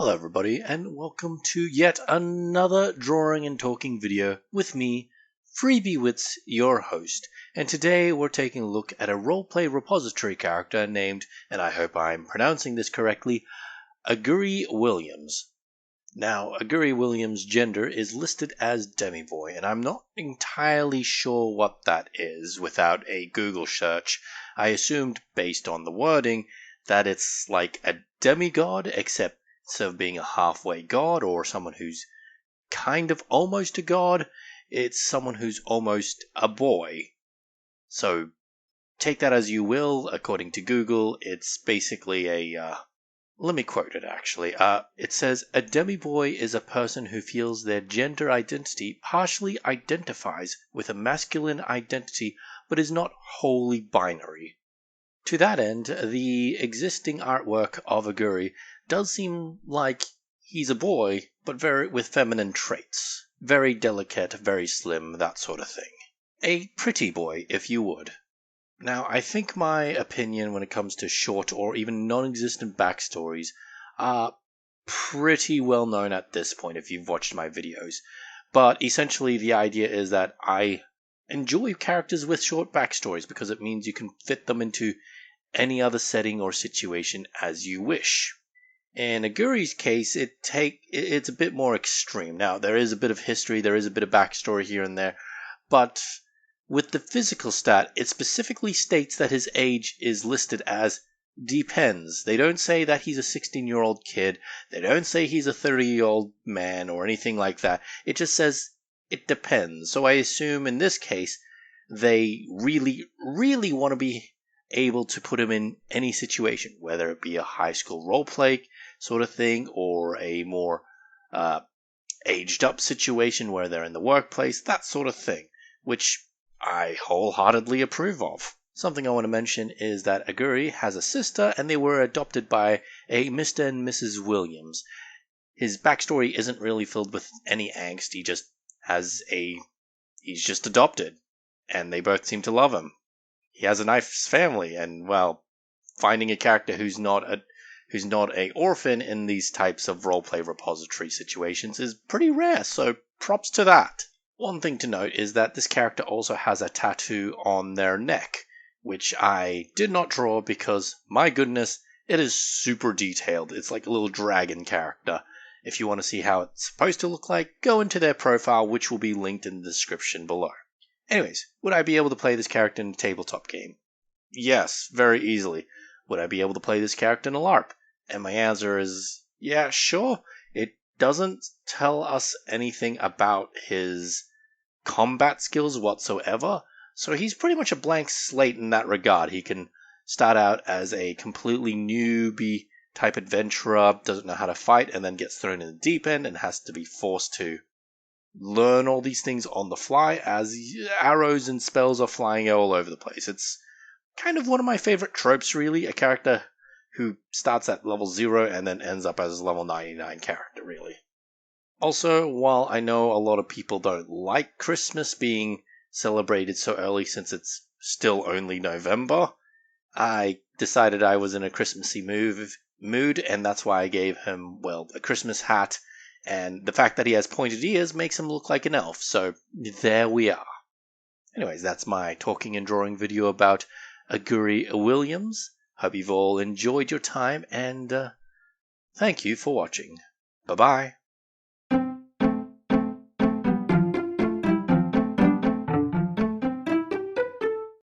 Hello everybody, and welcome to yet another drawing and talking video with me, FreebieWits, your host. And today we're taking a look at a roleplay repository character named, and I hope I'm pronouncing this correctly, Aguri Williams. Now, Aguri Williams' gender is listed as demi-boy, and I'm not entirely sure what that is without a Google search. I assumed, based on the wording, that it's like a demigod, except instead of being a halfway god or someone who's kind of almost a god, it's someone who's almost a boy. So take that as you will. According to Google, it's basically let me quote it actually. It says, a demi-boy is a person who feels their gender identity partially identifies with a masculine identity but is not wholly binary. To that end, the existing artwork of Aguri does seem like he's a boy, but with feminine traits. Very delicate, very slim, that sort of thing. A pretty boy, if you would. Now, I think my opinion when it comes to short or even non-existent backstories are pretty well known at this point if you've watched my videos. But essentially the idea is that I enjoy characters with short backstories because it means you can fit them into any other setting or situation as you wish. In Aguri's case, it's a bit more extreme. Now, there is a bit of history, there is a bit of backstory here and there, but with the physical stat, it specifically states that his age is listed as depends. They don't say that he's a 16-year-old kid, they don't say he's a 30-year-old man or anything like that. It just says it depends. So I assume in this case, they really, really want to be able to put him in any situation, whether it be a high school roleplay sort of thing or a more aged up situation where they're in the workplace, that sort of thing, which I wholeheartedly approve of. Something I want to mention is that Aguri has a sister and they were adopted by a Mr. and Mrs. Williams. His backstory isn't really filled with any angst, he's just adopted, and they both seem to love him. He has a nice family, and well, finding a character who's not a orphan in these types of roleplay repository situations is pretty rare, so props to that. One thing to note is that this character also has a tattoo on their neck, which I did not draw because, my goodness, it is super detailed. It's like a little dragon character. If you want to see how it's supposed to look like, go into their profile, which will be linked in the description below. Anyways, would I be able to play this character in a tabletop game? Yes, very easily. Would I be able to play this character in a LARP? And my answer is, yeah, sure. It doesn't tell us anything about his combat skills whatsoever, so he's pretty much a blank slate in that regard. He can start out as a completely newbie type adventurer, doesn't know how to fight, and then gets thrown in the deep end and has to be forced to learn all these things on the fly as arrows and spells are flying all over the place. It's kind of one of my favorite tropes, really. A character who starts at level 0 and then ends up as a level 99 character, really. Also, while I know a lot of people don't like Christmas being celebrated so early since it's still only November, I decided I was in a Christmassy mood, and that's why I gave him, well, a Christmas hat. And the fact that he has pointed ears makes him look like an elf, so there we are. Anyways, that's my talking and drawing video about Aguri Williams. Hope you've all enjoyed your time, and thank you for watching. Bye-bye.